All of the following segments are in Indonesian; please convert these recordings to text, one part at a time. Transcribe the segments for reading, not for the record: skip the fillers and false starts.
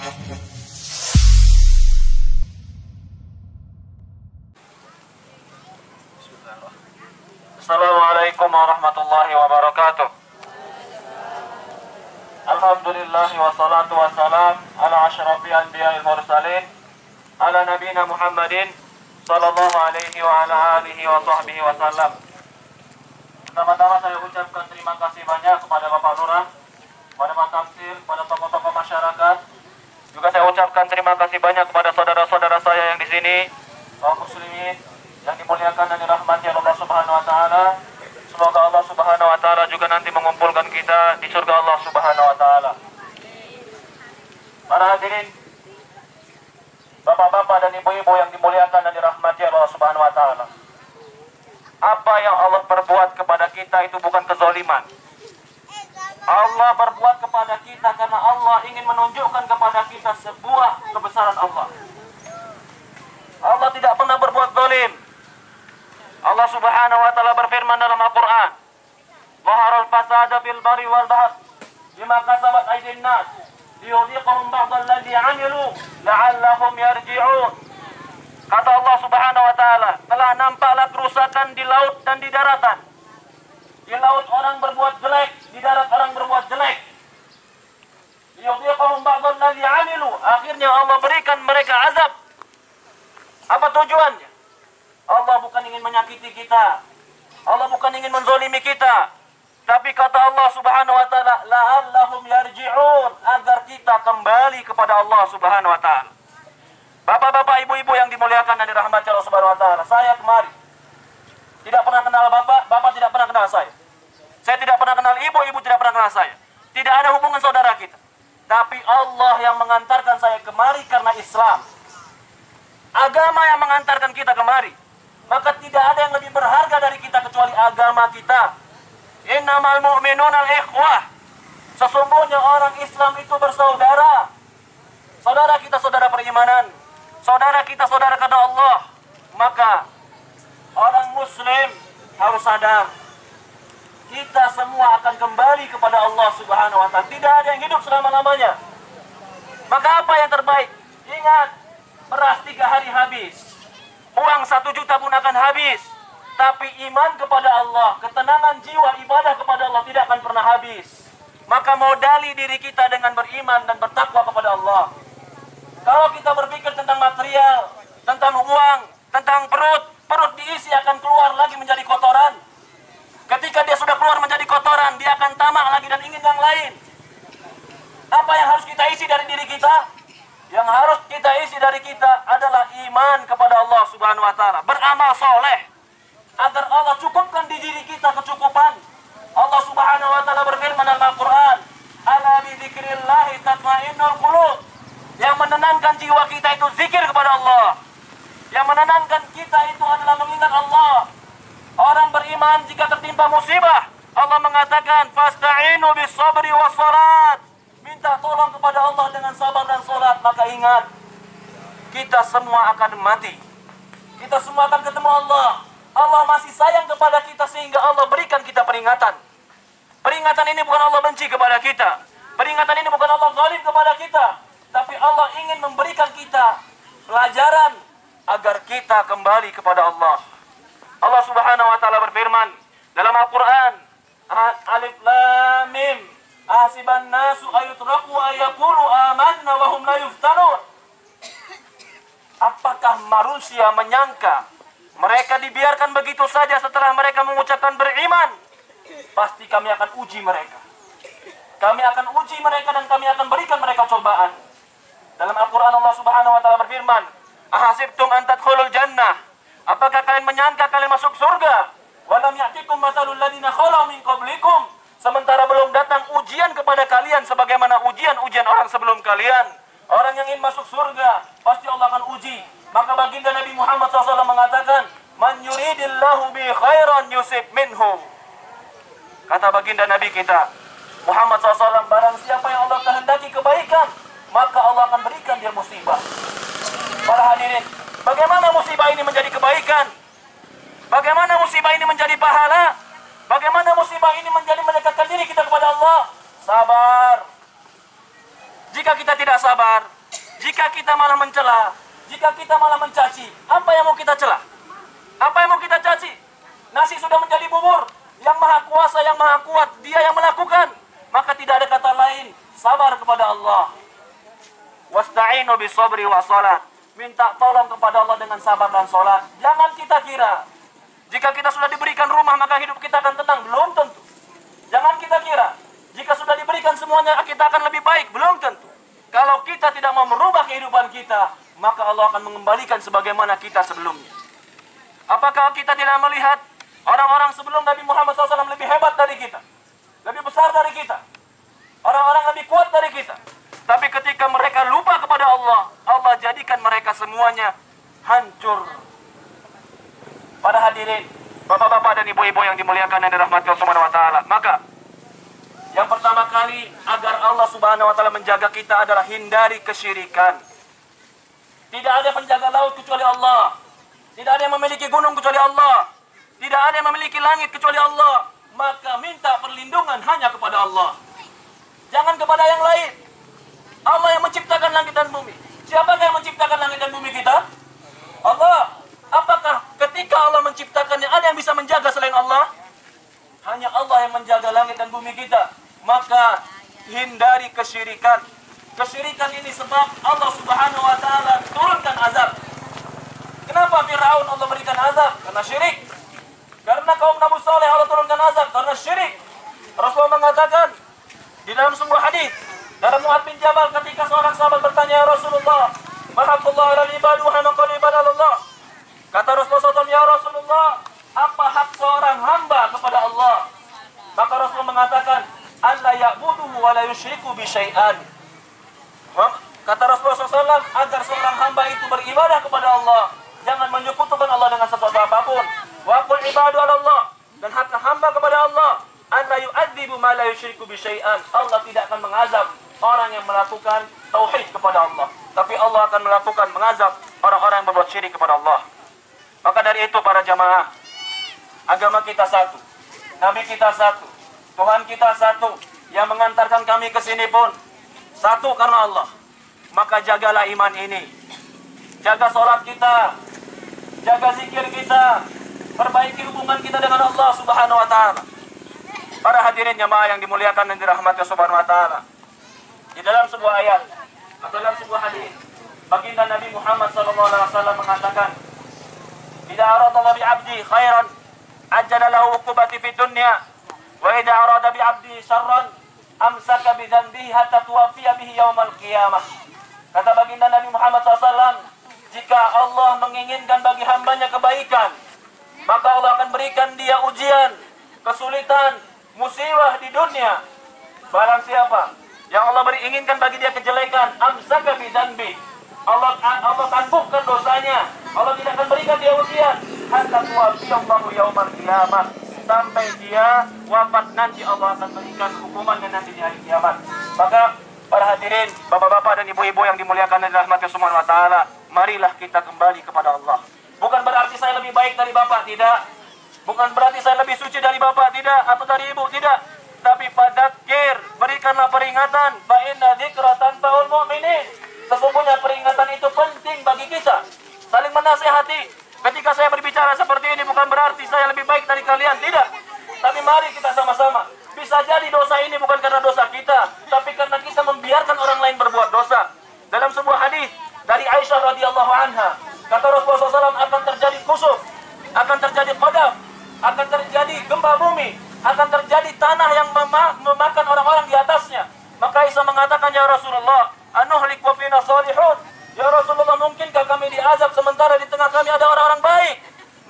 Assalamualaikum warahmatullahi wabarakatuh. Alhamdulillah wassalatu wassalam ala asyrafil anbiya'il mursalin ala nabiyina Muhammadin sallallahu alaihi wa ala alihi wa sahbihi wasallam. Pertama-tama saya ucapkan terima kasih banyak kepada Bapak Lurah, kepada Pak Tamsir, kepada tokoh-tokoh masyarakat. Juga saya ucapkan terima kasih banyak kepada saudara-saudara saya yang di sini, kaum muslimin yang dimuliakan dan dirahmati Allah Subhanahu wa taala. Semoga Allah Subhanahu wa taala juga nanti mengumpulkan kita di surga Allah Subhanahu wa taala. Para hadirin, bapak-bapak dan ibu-ibu yang dimuliakan dan dirahmati Allah Subhanahu wa taala. Apa yang Allah perbuat kepada kita itu bukan kezaliman. Allah berbuat kepada kita karena Allah ingin menunjukkan kepada kita sebuah kebesaran Allah. Allah tidak pernah berbuat zalim. Allah Subhanahu wa taala berfirman dalam Al-Qur'an, "Zaharal fasada fil barri wal bahr bima kasabat aydin nas liyudhiqahum ba'dal ladzi 'amilu la'allahum yarji'un." Kata Allah Subhanahu wa taala, telah nampaklah kerusakan di laut dan di daratan. Di laut orang berbuat jelek, di darat orang berbuat jelek. Liyudhiqahum ba'dal ladzi 'amilu, akhirnya Allah berikan mereka azab. Apa tujuannya? Allah bukan ingin menyakiti kita. Allah bukan ingin menzolimi kita. Tapi kata Allah Subhanahu wa taala, la'allahum yarji'un, agar kita kembali kepada Allah Subhanahu wa taala. Bapak-bapak, ibu-ibu yang dimuliakan dan dirahmati Allah Subhanahu wa taala, saya kemari tidak pernah kenal bapak, bapak tidak pernah kenal saya. Saya tidak pernah kenal ibu, ibu tidak pernah kenal saya. Tidak ada hubungan saudara kita. Tapi Allah yang mengantarkan saya kemari karena Islam. Agama yang mengantarkan kita kemari. Maka tidak ada yang lebih berharga dari kita kecuali agama kita. Innamal mu'minuna al-ikhwah. Sesungguhnya orang Islam itu bersaudara. Saudara kita saudara perimanan. Saudara kita saudara karena Allah. Maka orang muslim harus sadar, kita semua akan kembali kepada Allah Subhanahu wa taala. Tidak ada yang hidup selama-lamanya. Maka apa yang terbaik? Ingat, beras 3 hari habis. Uang 1 juta pun akan habis. Tapi iman kepada Allah, ketenangan jiwa, ibadah kepada Allah tidak akan pernah habis. Maka modali diri kita dengan beriman dan bertakwa kepada Allah. Kalau kita berpikir tentang material, tentang uang, tentang perut, perut diisi akan keluar lagi menjadi kotoran. Ketika dia sudah keluar menjadi kotoran, dia akan tamak lagi dan ingin yang lain. Apa yang harus kita isi dari diri kita? Yang harus kita isi dari kita adalah iman kepada Allah Subhanahu wa taala, beramal soleh agar Allah cukupkan di diri kita kecukupan. Allah Subhanahu wa taala berfirman dalam Al-Qur'an, "Ala bi dzikrillah tatma'innul qulub." Yang menenangkan jiwa kita itu zikir kepada Allah. Yang menenangkan kita itu adalah mengingat Allah. Orang beriman jika tertimpa musibah, Allah mengatakan, "Fasta'inu bis sabri was salat." Minta tolong kepada Allah dengan sabar dan salat. Maka ingat, kita semua akan mati. Kita semua akan ketemu Allah. Allah masih sayang kepada kita sehingga Allah berikan kita peringatan. Peringatan ini bukan Allah benci kepada kita. Peringatan ini bukan Allah zalim kepada kita. Tapi Allah ingin memberikan kita pelajaran agar kita kembali kepada Allah. Allah Subhanahu wa taala berfirman dalam Al-Qur'an, Alif Lam Mim, ahasiban nasu ayutraku ayaqulu amanna wa hum la yuftanun. Apakah manusia menyangka mereka dibiarkan begitu saja setelah mereka mengucapkan beriman? Pasti kami akan uji mereka. Kami akan uji mereka dan kami akan berikan mereka cobaan. Dalam Al-Quran Allah Subhanahu wa taala berfirman, ahasibtum an tadkhulul jannah, apakah kalian menyangka kalian masuk surga? Walam ya'tikum mathalul ladina khalau min qablikum, sementara belum datang ujian kepada kalian sebagaimana ujian-ujian orang sebelum kalian. Orang yang ingin masuk surga pasti Allah akan uji. Maka baginda Nabi Muhammad SAW mengatakan, man yuridillahu bi khairan yusib minhum. Kata baginda Nabi kita Muhammad SAW, barang siapa yang Allah kehendaki kebaikan, maka Allah akan berikan dia musibah. Para hadirin, bagaimana musibah ini menjadi kebaikan? Bagaimana musibah ini menjadi pahala? Bagaimana musibah ini menjadi mendekatkan diri kita kepada Allah? Sabar. Jika kita tidak sabar, jika kita malah mencela, jika kita malah mencaci, apa yang mau kita celah? Apa yang mau kita caci? Nasi sudah menjadi bubur. Yang maha kuasa, yang maha kuat, dia yang melakukan. Maka tidak ada kata lain, sabar kepada Allah. Wasta'inu bisabri wa salat. Minta tolong kepada Allah dengan sabar dan salat. Jangan kita kira jika kita sudah diberikan rumah maka hidup kita akan tenang. Belum tentu. Jangan kita kira jika sudah diberikan semuanya kita akan lebih baik. Belum tentu. Kalau kita tidak mau merubah kehidupan kita, maka Allah akan mengembalikan sebagaimana kita sebelumnya. Apakah kita tidak melihat orang-orang sebelum Nabi Muhammad SAW lebih hebat dari kita, lebih besar dari kita, orang-orang lebih kuat dari kita? Tapi ketika mereka lupa kepada Allah, Allah jadikan mereka semuanya hancur. Para hadirin, bapak-bapak dan ibu-ibu yang dimuliakan dan dirahmati Allah Subhanahu wa taala. Maka yang pertama kali agar Allah Subhanahu wa taala menjaga kita adalah hindari kesyirikan. Tidak ada penjaga laut kecuali Allah. Tidak ada yang memiliki gunung kecuali Allah. Tidak ada yang memiliki langit kecuali Allah. Maka minta perlindungan hanya kepada Allah. Jangan kepada yang lain. Allah yang menciptakan langit dan bumi. Siapakah yang menciptakan langit dan bumi kita? Allah. Apakah ketika Allah menciptakannya ada yang bisa menjaga selain Allah? Hanya Allah yang menjaga langit dan bumi kita. Maka hindari kesyirikan. Kesyirikan ini sebab Allah Subhanahu wa taala turunkan azab. Kenapa Fir'aun Allah berikan azab? Karena syirik. Karena kaum Nabi Saleh Allah turunkan azab karena syirik. Rasulullah mengatakan di dalam sebuah hadis dari Mu'adz bin Jabal ketika seorang sahabat bertanya, ya Rasulullah, ma haqqullah 'alal ibad wa haqqul ibad 'ala Allah. Kata Rasulullah SAW, ya Rasulullah, apa hak seorang hamba kepada Allah? Maka Rasulullah mengatakan, alla ya'buduhu wa la yusyriku bi syai'an. Kata Rasulullah SAW, agar seorang hamba itu beribadah kepada Allah, jangan menyekutukan Allah dengan sesuatu apapun. Wa qul ibadu 'ala Allah, dan hak hamba kepada Allah, an la yu'adzibu ma la yusyriku bi syai'an. Allah tidak akan mengazab orang yang melakukan tauhid kepada Allah, tapi Allah akan mengazab orang-orang yang berbuat syirik kepada Allah. Maka dari itu para jamaah, agama kita satu, Nabi kita satu, Tuhan kita satu, yang mengantarkan kami ke sini pun satu karena Allah. Maka jagalah iman ini, jaga sholat kita, jaga zikir kita, perbaiki hubungan kita dengan Allah Subhanahu wa taala. Para hadirin jamaah yang dimuliakan dan dirahmati Allah Subhanahu wa taala. Di dalam sebuah ayat atau dalam sebuah hadis, baginda Nabi Muhammad SAW mengatakan, "Idza arada bi 'abdi khairan, ajjala lahu 'uqubati fid dunya, wa idza arada bi 'abdi syarran, amsaka bi dhanbihi hatta tuwaffiya bihi yaumal qiyamah." Kata baginda Nabi Muhammad SAW, jika Allah menginginkan bagi hambanya kebaikan, maka Allah akan berikan dia ujian, kesulitan, musibah di dunia. Barang siapa yang Allah inginkan bagi dia kejelekan, amsaka bi dhanbi, Allah tangguhkan dosanya. Allah tidak akan berikan dia ujian hatta tuwaffiyahu yaumal qiyamah, sampai dia wafat nanti Allah akan berikan hukumannya nanti di hari kiamat. Maka para hadirin, bapak-bapak dan ibu-ibu yang dimuliakan dan dirahmati Subhanahu wa taala, marilah kita kembali kepada Allah. Bukan berarti saya lebih baik dari bapak, tidak. Bukan berarti saya lebih suci dari bapak, tidak, atau dari ibu, tidak. Tapi fadzakir, berikanlah peringatan, fa inna dzikra tanfa'ul mu'minin. Sesungguhnya peringatan itu penting bagi kita. Saling menasihati. Ketika saya berbicara seperti ini bukan berarti saya lebih baik dari kalian, tidak. Tapi mari kita sama-sama. Bisa jadi dosa ini bukan karena dosa kita, tapi karena kita membiarkan orang lain berbuat dosa. Dalam sebuah hadis dari Aisyah radhiyallahu anha, kata Rasulullah SAW, akan terjadi kusuf, akan terjadi qadab, akan terjadi gempa bumi, akan terjadi tanah yang memakan orang-orang di atasnya. Maka Aisyah mengatakan, ya Rasulullah, anuhlik wa fina salihun. Ya Rasulullah, mungkinkah kami diazab sementara di tengah kami ada orang-orang baik?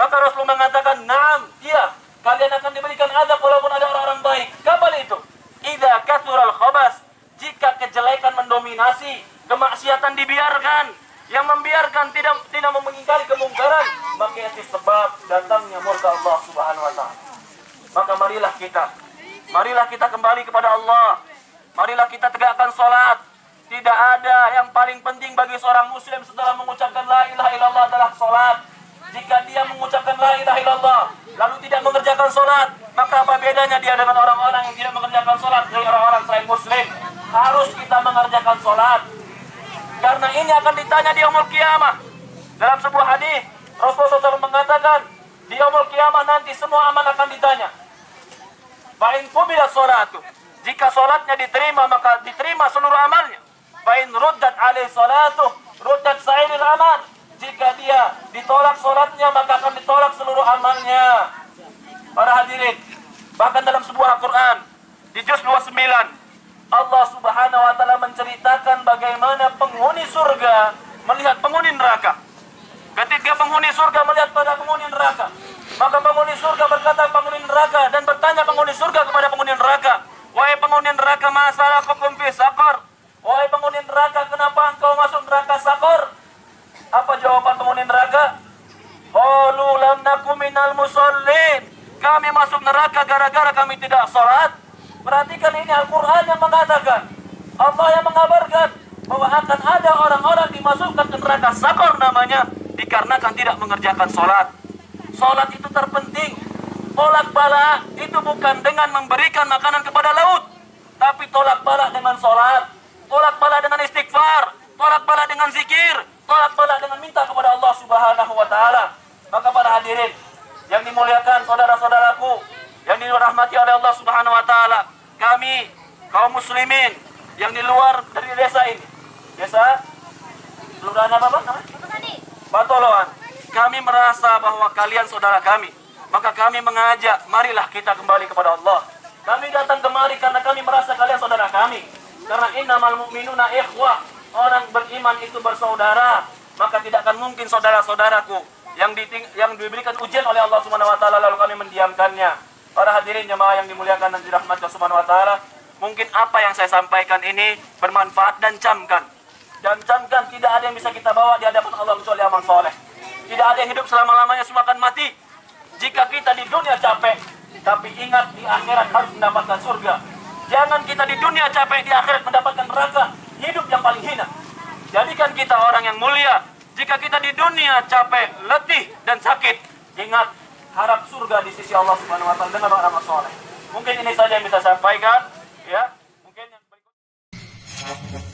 Maka Rasulullah mengatakan, na'am, iya, kalian akan diberikan azab walaupun ada orang-orang baik. Kapan itu? Idza kathural khabas, jika kejelekan mendominasi, kemaksiatan dibiarkan, yang membiarkan tidak mengingkari kemungkaran, maka itu sebab datangnya murka Allah Subhanahu wa taala. Maka marilah kita kembali kepada Allah. Marilah kita tegakkan salat. Tidak ada yang paling penting bagi seorang muslim setelah mengucapkan la ilaha illallah adalah salat. Jika dia mengucapkan la ilaha illallah lalu tidak mengerjakan salat, maka apa bedanya dia dengan orang-orang yang tidak mengerjakan salat dari orang-orang selain muslim? Harus kita mengerjakan salat, Karena ini akan ditanya di yaumul qiyamah. Dalam sebuah hadis Rasulullah SAW mengatakan, di yaumul qiyamah nanti semua amal akan ditanya. Fa'in qubilat sholatu, jika sholatnya diterima maka diterima seluruh amalnya. Fa'in ruddat alaih sholatuh ruddat sa'iril amal, jika dia ditolak sholatnya maka akan ditolak seluruh amalnya. Para hadirin, bahkan dalam sebuah Al-Quran di juz 29 Allah Subhanahu wa taala menceritakan bagaimana penghuni surga melihat penghuni neraka. Ketika penghuni surga melihat pada penghuni neraka, maka penghuni surga berkata penghuni neraka dan bertanya penghuni surga kepada penghuni neraka, "Wahai penghuni neraka, ma salakakum fi saqar?" Wahai penghuni neraka, kenapa engkau masuk neraka Saqar? Apa jawaban penghuni neraka? Qalu lam nakum minal musallin. Kami masuk neraka gara-gara kami tidak salat. Perhatikan, ini Al-Quran yang mengatakan, Allah yang mengabarkan bahwa akan ada orang-orang dimasukkan ke neraka Saqar namanya dikarenakan tidak mengerjakan salat. Salat itu terpenting. Tolak bala itu bukan dengan memberikan makanan kepada laut, tapi tolak bala dengan salat, tolak bala dengan istighfar, tolak bala dengan zikir, tolak bala dengan minta kepada Allah Subhanahu wa taala. Maka para hadirin yang dimuliakan saudara-saudaraku yang dirahmati oleh Allah Subhanahu wa taala, kami kaum muslimin yang di luar dari desa ini, desa kelurahan apa Pak namanya? Batoloan. Kami merasa bahwa kalian saudara kami, maka kami mengajak, marilah kita kembali kepada Allah. Kami datang kemari karena kami merasa kalian saudara kami. Karena innamal mu'minuna ikhwah, orang beriman itu bersaudara. Maka tidak akan mungkin saudara-saudaraku yang diberikan ujian oleh Allah Subhanahu wa taala lalu kami mendiamkannya. Para hadirin jemaah yang dimuliakan dan dirahmati Allah Subhanahu wa taala, mungkin apa yang saya sampaikan ini bermanfaat dan camkan. Dan camkan, tidak ada yang bisa kita bawa di hadapan Allah kecuali amal soleh. Tidak ada yang hidup selama-lamanya, semua akan mati. Jika kita di dunia capek, tapi ingat di akhirat harus mendapatkan surga. Jangan kita di dunia capek, di akhirat mendapatkan neraka, hidup yang paling hina. Jadikan kita orang yang mulia. Jika kita di dunia capek, letih, dan sakit, ingat, harap surga di sisi Allah Subhanahu wa taala dengan amal soleh. Mungkin ini saja yang bisa saya sampaikan, ya. Mungkin yang berikut